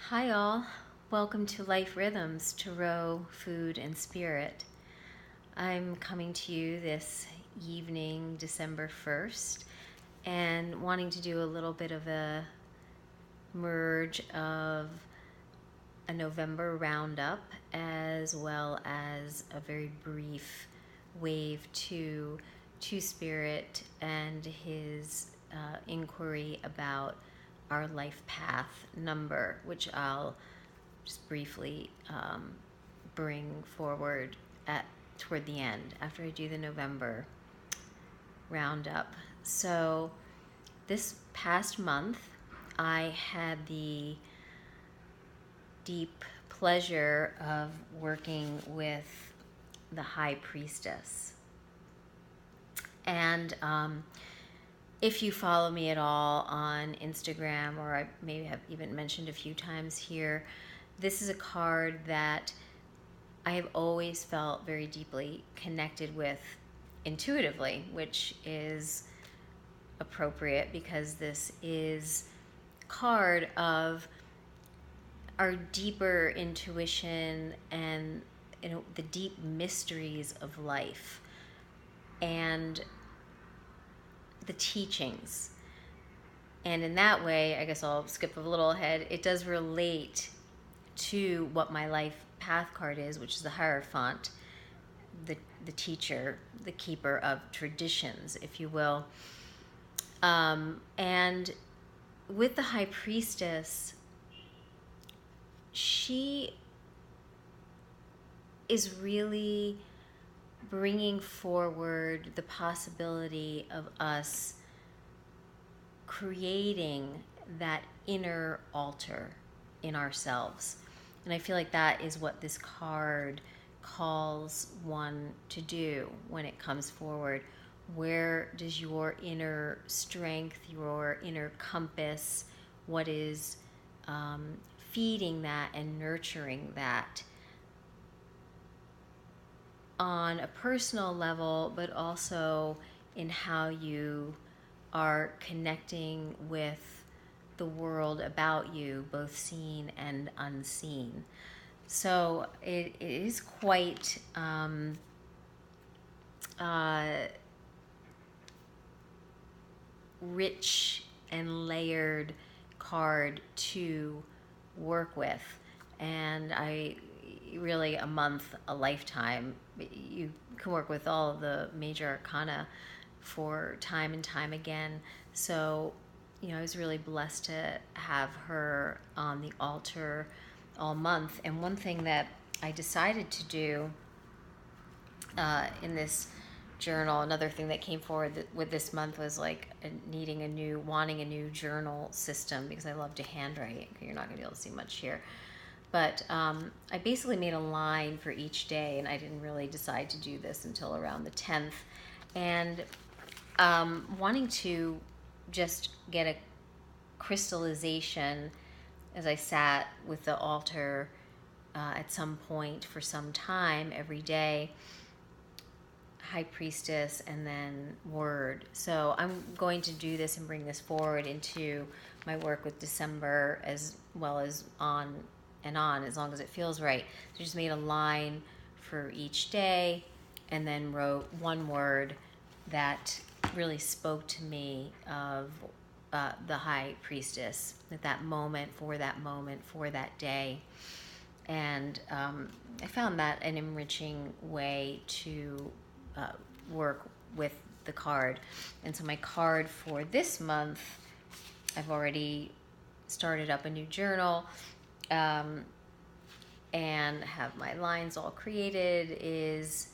Hi, all. Welcome to Life Rhythms, Turo, Food, and Spirit. I'm coming to you this evening, December 1st, and wanting to do a little bit of a merge of a November roundup as well as a very brief wave to Spirit and his inquiry about our life path number, which I'll just briefly bring forward toward the end after I do the November roundup. So this past month, I had the deep pleasure of working with the High Priestess. And if you follow me at all on Instagram, or I maybe have even mentioned a few times here, this is a card that I have always felt very deeply connected with intuitively, which is appropriate because this is a card of our deeper intuition and the deep mysteries of life and the teachings. And in that way, I guess I'll skip a little ahead, it does relate to what my life path card is, which is the Hierophant, the teacher, the keeper of traditions, if you will. And with the High Priestess, she is really bringing forward the possibility of us creating that inner altar in ourselves. And I feel like that is what this card calls one to do when it comes forward. Where does your inner strength, your inner compass, what is feeding that and nurturing that on a personal level, but also in how you are connecting with the world about you, both seen and unseen. So it is quite rich and layered card to work with. And I really, a month, a lifetime, you can work with all of the major arcana for time and time again. So I was really blessed to have her on the altar all month. And one thing that I decided to do in this journal, another thing that came forward with this month was like wanting a new journal system, because I love to handwrite. You're not going to be able to see much here. But I basically made a line for each day, and I didn't really decide to do this until around the 10th. And wanting to just get a crystallization as I sat with the altar at some point for some time every day, High Priestess, and then Word. So I'm going to do this and bring this forward into my work with December, as well as on and on, as long as it feels right. So I just made a line for each day and then wrote one word that really spoke to me of the High Priestess at that moment, for that day. And I found that an enriching way to work with the card. And so my card for this month, I've already started up a new journal and have my lines all created, is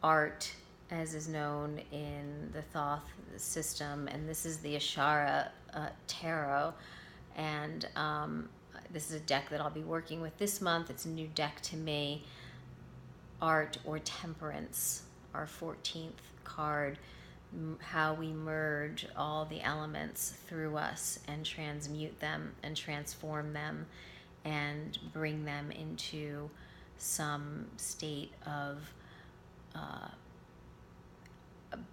art, as is known in the Thoth system. And this is the Ashara Tarot. And this is a deck that I'll be working with this month. It's a new deck to me. Art or Temperance, our 14th card, how we merge all the elements through us and transmute them and transform them and bring them into some state of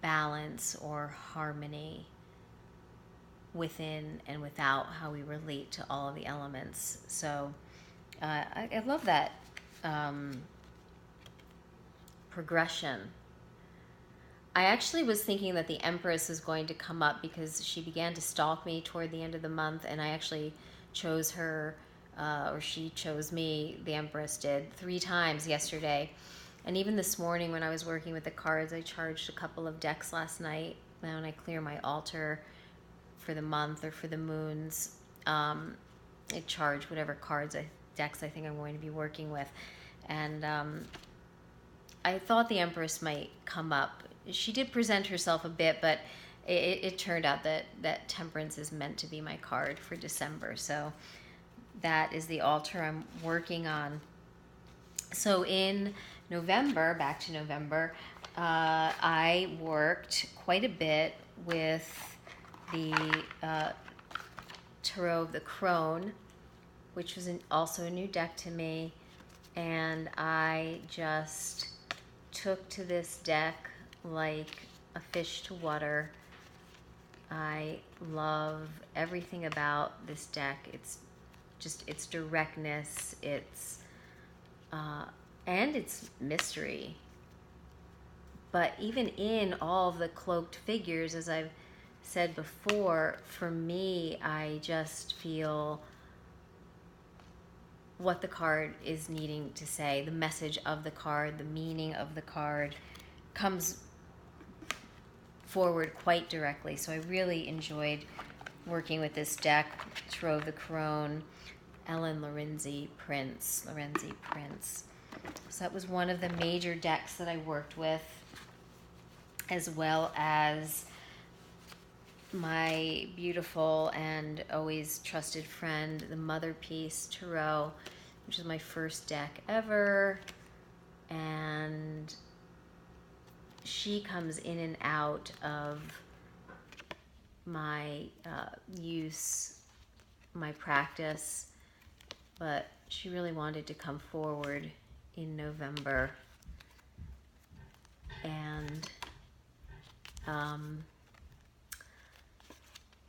balance or harmony within and without, how we relate to all of the elements. So I love that progression. I actually was thinking that the Empress is going to come up because she began to stalk me toward the end of the month, and I actually chose her, or she chose me, the Empress did, 3 times yesterday. And even this morning when I was working with the cards, I charged a couple of decks last night. Now when I clear my altar for the month or for the moons, I charge whatever decks I think I'm going to be working with. And I thought the Empress might come up. She did present herself a bit, but it turned out that Temperance is meant to be my card for December. So that is the altar I'm working on. So in November, back to November, I worked quite a bit with the Turo of the Crone, which was also a new deck to me. And I just took to this deck like a fish to water. I love everything about this deck. It's just its directness, and its mystery. But even in all of the cloaked figures, as I've said before, for me, I just feel what the card is needing to say, the message of the card, the meaning of the card comes forward quite directly. So I really enjoyed working with this deck. Turo of the Crone, Lorenzi Prince. So that was one of the major decks that I worked with, as well as my beautiful and always trusted friend, the Mother Piece Turo, which is my first deck ever. And she comes in and out of my use, my practice, but she really wanted to come forward in November. And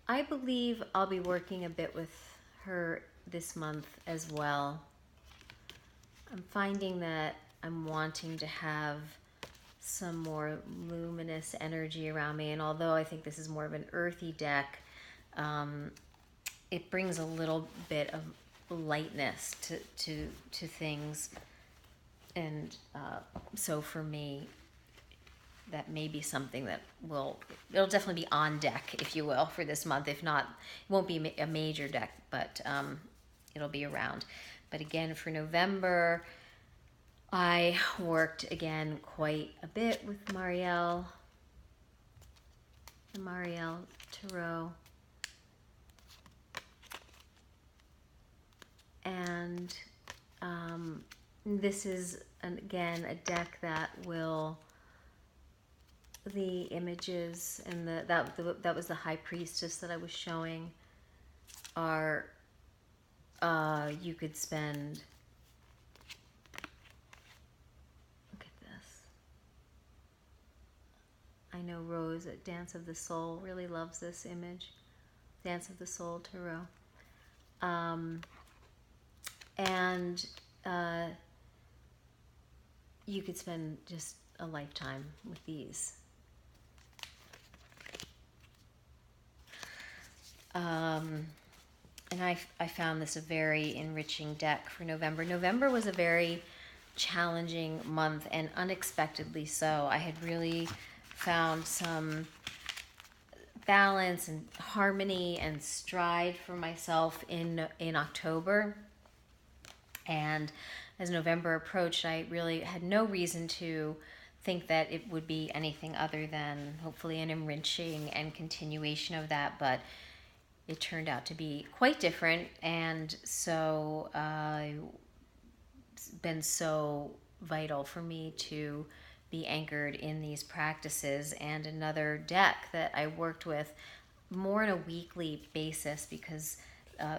I believe I'll be working a bit with her this month as well. I'm finding that I'm wanting to have some more luminous energy around me, and although I think this is more of an earthy deck, it brings a little bit of lightness to things. And so for me, that may be something that it'll definitely be on deck, if you will, for this month. If not, it won't be a major deck, but it'll be around. But again, for November, I worked again quite a bit with Marielle, the Marielle Turo. And this is, again, a deck that will, the images and that was the High Priestess that I was showing, are, you could spend, look at this. I know Rose at Dance of the Soul really loves this image, Dance of the Soul Turo. And you could spend just a lifetime with these. And I found this a very enriching deck for November. November was a very challenging month, and unexpectedly so. I had really found some balance and harmony and stride for myself in October. And as November approached, I really had no reason to think that it would be anything other than hopefully an enriching and continuation of that, but it turned out to be quite different. And so it's been so vital for me to be anchored in these practices. And another deck that I worked with more on a weekly basis, because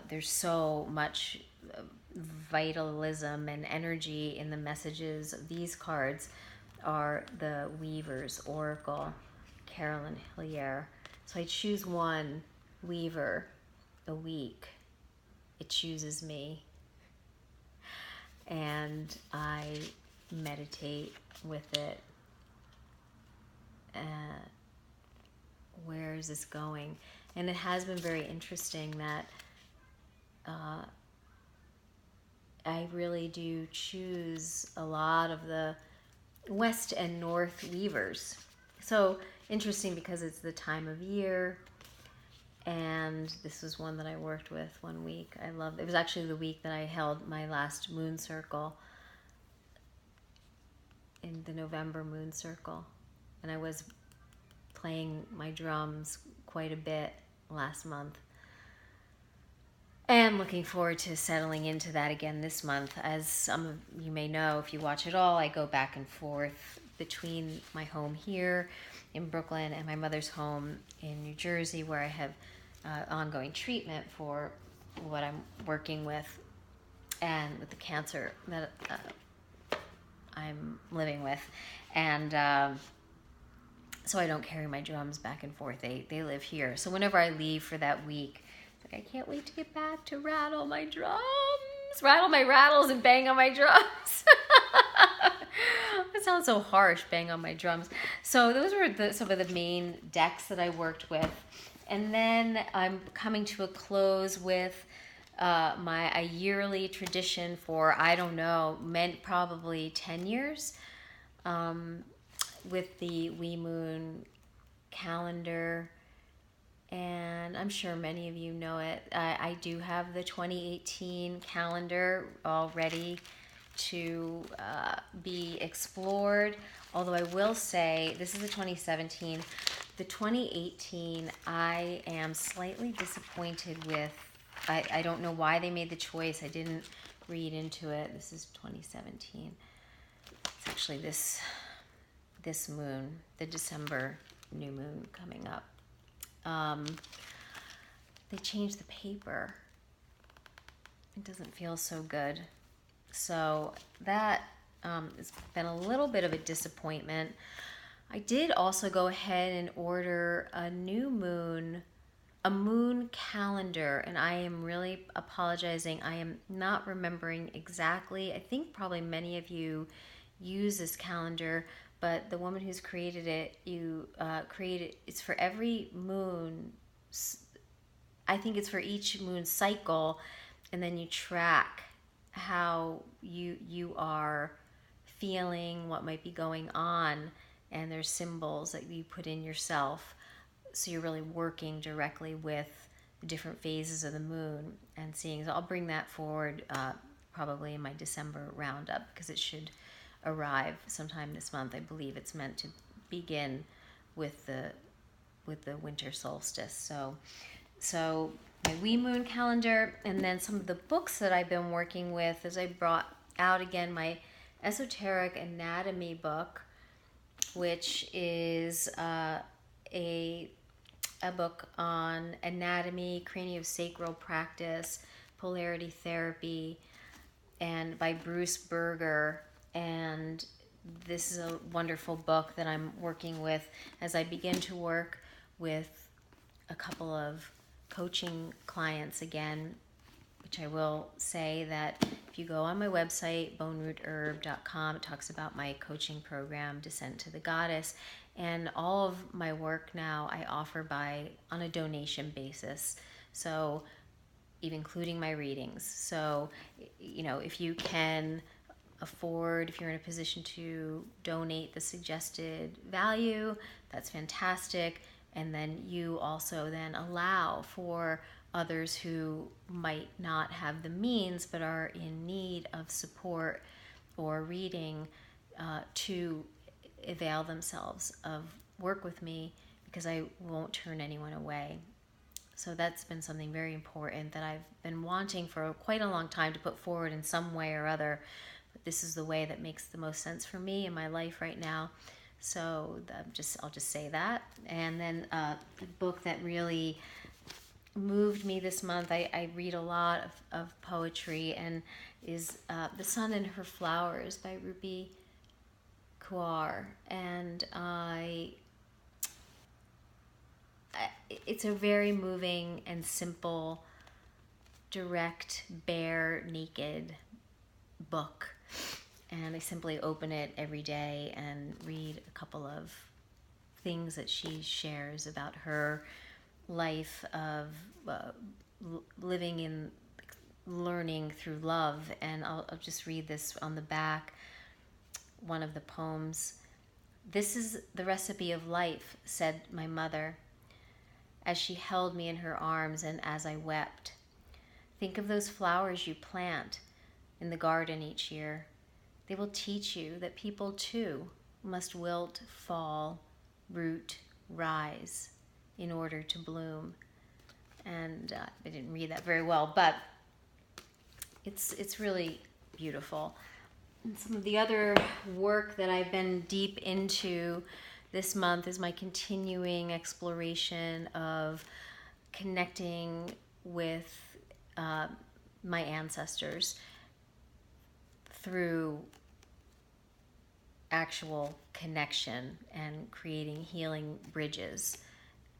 there's so much vitalism and energy in the messages of these cards, are the Weaver's Oracle, Carolyn Hillier. So I choose one weaver a week, it chooses me, and I meditate with it. Where is this going? And it has been very interesting that I really do choose a lot of the west and north weavers. So interesting because it's the time of year, and this was one that I worked with one week. I loved it. It was actually the week that I held my last moon circle, in the November moon circle, and I was playing my drums quite a bit last month. And looking forward to settling into that again this month. As some of you may know, if you watch it all, I go back and forth between my home here in Brooklyn and my mother's home in New Jersey, where I have ongoing treatment for what I'm working with and with the cancer that I'm living with. And so I don't carry my drums back and forth. They live here. So whenever I leave for that week, it's like, I can't wait to get back to rattle my drums, rattle my rattles and bang on my drums. That sounds so harsh, bang on my drums. So those were some of the main decks that I worked with. And then I'm coming to a close with a yearly tradition for, I don't know, probably 10 years, with the Wee Moon calendar. And I'm sure many of you know it. I do have the 2018 calendar all ready to be explored. Although I will say, this is the 2017. The 2018, I am slightly disappointed with. I don't know why they made the choice. I didn't read into it. This is 2017. It's actually this moon, the December new moon coming up. They changed the paper. It doesn't feel so good. So that has been a little bit of a disappointment. I did also go ahead and order a moon calendar, and I am really apologizing. I am not remembering exactly. I think probably many of you use this calendar, but the woman who's created it, it's for every moon. I think it's for each moon cycle, and then you track how you are feeling, what might be going on, and there's symbols that you put in yourself. So you're really working directly with the different phases of the moon and seeing. So I'll bring that forward probably in my December roundup, because it should arrive sometime this month. I believe it's meant to begin with the winter solstice. So my Wee Moon calendar, and then some of the books that I've been working with, as I brought out again my esoteric anatomy book, which is a book on anatomy, craniosacral practice, polarity therapy, and by Bruce Berger. And this is a wonderful book that I'm working with as I begin to work with a couple of coaching clients again, which I will say that if you go on my website, bonerootherb.com, it talks about my coaching program, Descent to the Goddess. And all of my work now I offer on a donation basis. So even including my readings. So, if you can afford, if you're in a position to donate the suggested value, that's fantastic. And then you also then allow for others who might not have the means but are in need of support or reading to avail themselves of work with me, because I won't turn anyone away. So that's been something very important that I've been wanting for quite a long time to put forward in some way or other. But this is the way that makes the most sense for me in my life right now. So I'll just say that. And then the book that really moved me this month, I read a lot of poetry, and is The Sun and Her Flowers by Rupi Kaur. And I it's a very moving and simple, direct, bare, naked book. And I simply open it every day and read a couple of things that she shares about her life of living in learning through love. And I'll just read this on the back, one of the poems. "This is the recipe of life," said my mother, as she held me in her arms and as I wept. "Think of those flowers you plant in the garden each year. They will teach you that people too must wilt, fall, root, rise in order to bloom." And I didn't read that very well, but it's really beautiful. And some of the other work that I've been deep into this month is my continuing exploration of connecting with my ancestors through actual connection and creating healing bridges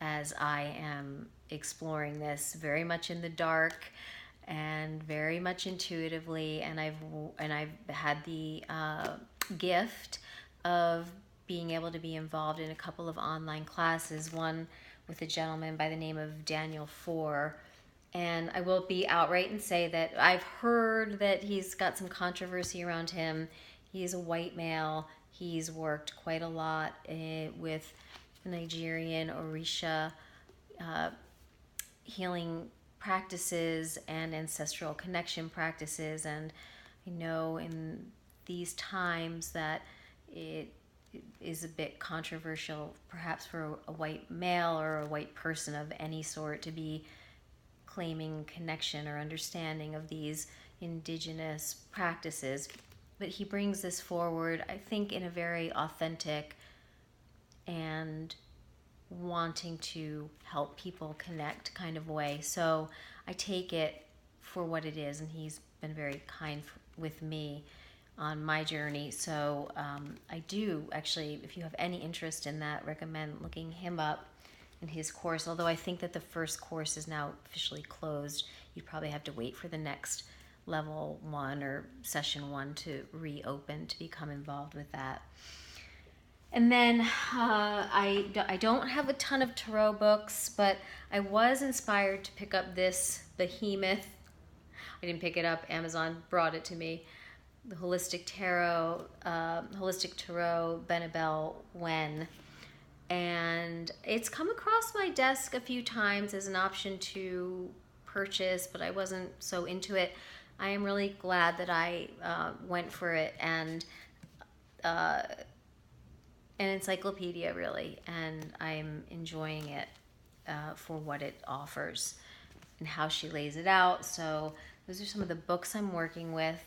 as I am exploring this very much in the dark and very much intuitively. And I've had the gift of being able to be involved in a couple of online classes, one with a gentleman by the name of Daniel Four. And I will be outright and say that I've heard that he's got some controversy around him. He's a white male. He's worked quite a lot with Nigerian Orisha healing practices and ancestral connection practices. And I know in these times that it is a bit controversial, perhaps for a white male or a white person of any sort, to be claiming connection or understanding of these indigenous practices. But he brings this forward, I think, in a very authentic and wanting to help people connect kind of way. So I take it for what it is, and he's been very kind with me on my journey. So I do actually, if you have any interest in that, recommend looking him up in his course. Although I think that the first course is now officially closed. You probably have to wait for the next level 1 or session 1 to reopen to become involved with that. And then I don't have a ton of tarot books, but I was inspired to pick up this behemoth. I didn't pick it up. Amazon brought it to me. The Holistic Tarot, Benabel Wen. And it's come across my desk a few times as an option to purchase, but I wasn't so into it. I am really glad that I went for it, and an encyclopedia really, and I'm enjoying it for what it offers and how she lays it out. So those are some of the books I'm working with.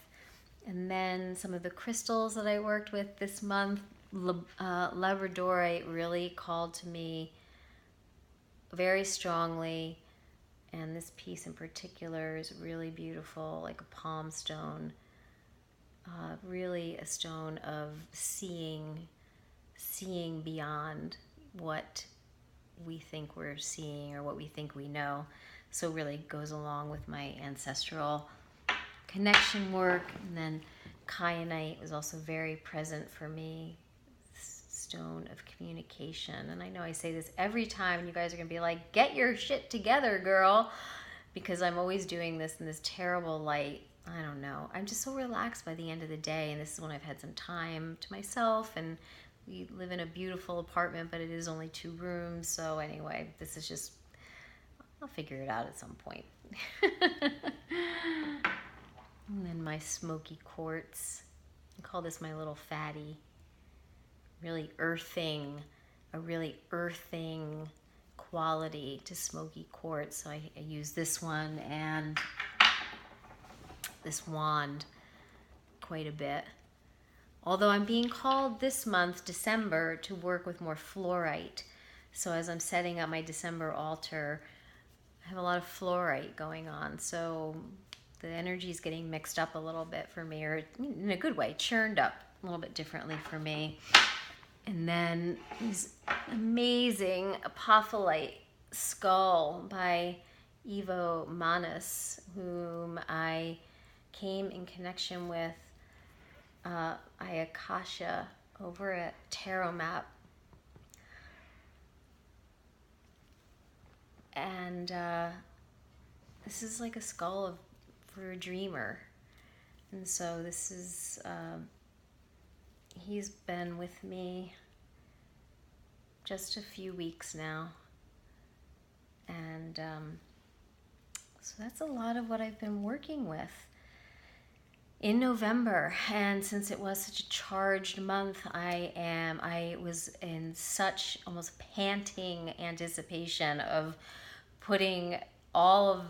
And then some of the crystals that I worked with this month. Labradorite really called to me very strongly, and this piece in particular is really beautiful, like a palm stone, really a stone of seeing beyond what we think we're seeing or what we think we know. So really goes along with my ancestral connection work. And then Kyanite was also very present for me, stone of communication. And I know I say this every time, and you guys are gonna be like, get your shit together, girl, because I'm always doing this in this terrible light. I don't know, I'm just so relaxed by the end of the day, and this is when I've had some time to myself. And we live in a beautiful apartment, but it is only 2 rooms. So anyway, this is just, I'll figure it out at some point. And then my Smoky Quartz, I call this my little fatty. Really earthing, a really earthing quality to Smoky Quartz. So I use this one and this wand quite a bit. Although I'm being called this month, December, to work with more fluorite. So as I'm setting up my December altar, I have a lot of fluorite going on. So the energy is getting mixed up a little bit for me, or in a good way, churned up a little bit differently for me. And then these amazing apophyllite skull by Ivo Manas, whom I came in connection with Ayakasha over at Tarot Map. And this is like a skull for a dreamer. And so this is, he's been with me just a few weeks now. And so that's a lot of what I've been working with in November. And since it was such a charged month, I was in such almost panting anticipation of putting all of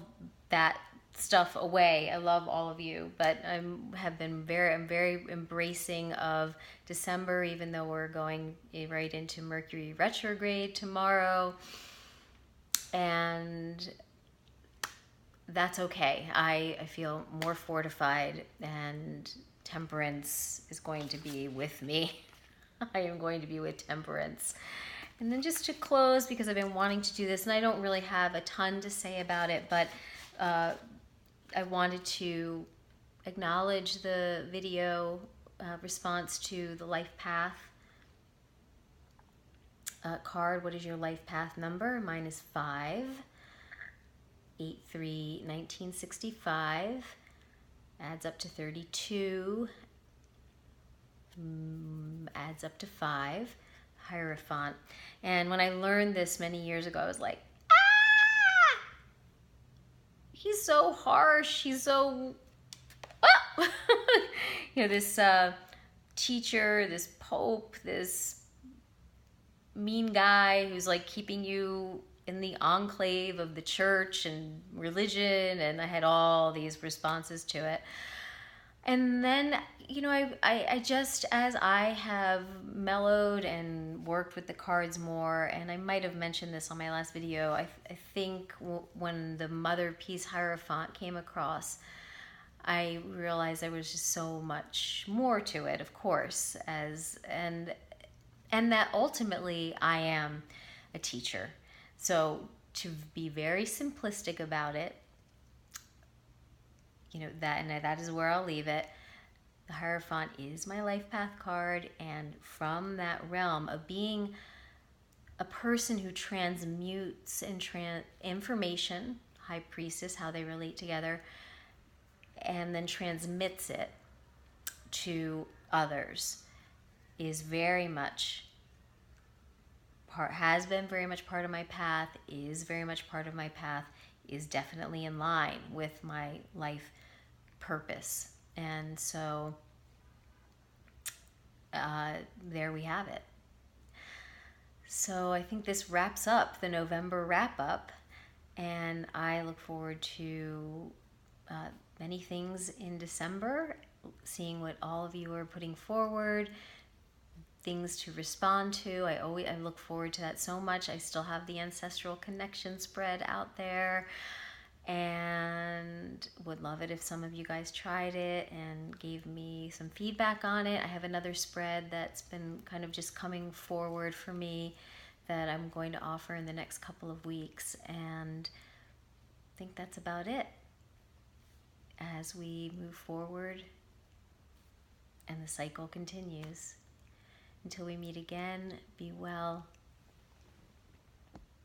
that stuff away. I love all of you, but I'm very embracing of December, even though we're going right into Mercury retrograde tomorrow. And that's okay. I feel more fortified, and Temperance is going to be with me. I am going to be with Temperance. And then just to close, because I've been wanting to do this, and I don't really have a ton to say about it, but I wanted to acknowledge the video response to the life path card. What is your life path number? Mine is 583-1965. Adds up to 32. Adds up to 5. Hierophant. And when I learned this many years ago, I was like, ah! He's so harsh. He's so... Ah! This teacher, this pope, this mean guy who's like keeping you in the enclave of the church and religion, and I had all these responses to it. And then, I just, as I have mellowed and worked with the cards more, and I might have mentioned this on my last video, I think when the Mother Peace Hierophant came across, I realized there was just so much more to it, of course, and that ultimately I am a teacher. So to be very simplistic about it, that is where I'll leave it. The Hierophant is my life path card, and from that realm of being a person who transmutes information, High Priestess, how they relate together, and then transmits it to others, is very much has been very much part of my path, is very much part of my path, is definitely in line with my life purpose. And so there we have it. So I think this wraps up the November wrap up, and I look forward to many things in December, seeing what all of you are putting forward, things to respond to. I look forward to that so much. I still have the Ancestral Connection spread out there, and would love it if some of you guys tried it and gave me some feedback on it. I have another spread that's been kind of just coming forward for me that I'm going to offer in the next couple of weeks, and I think that's about it as we move forward and the cycle continues. Until we meet again, be well,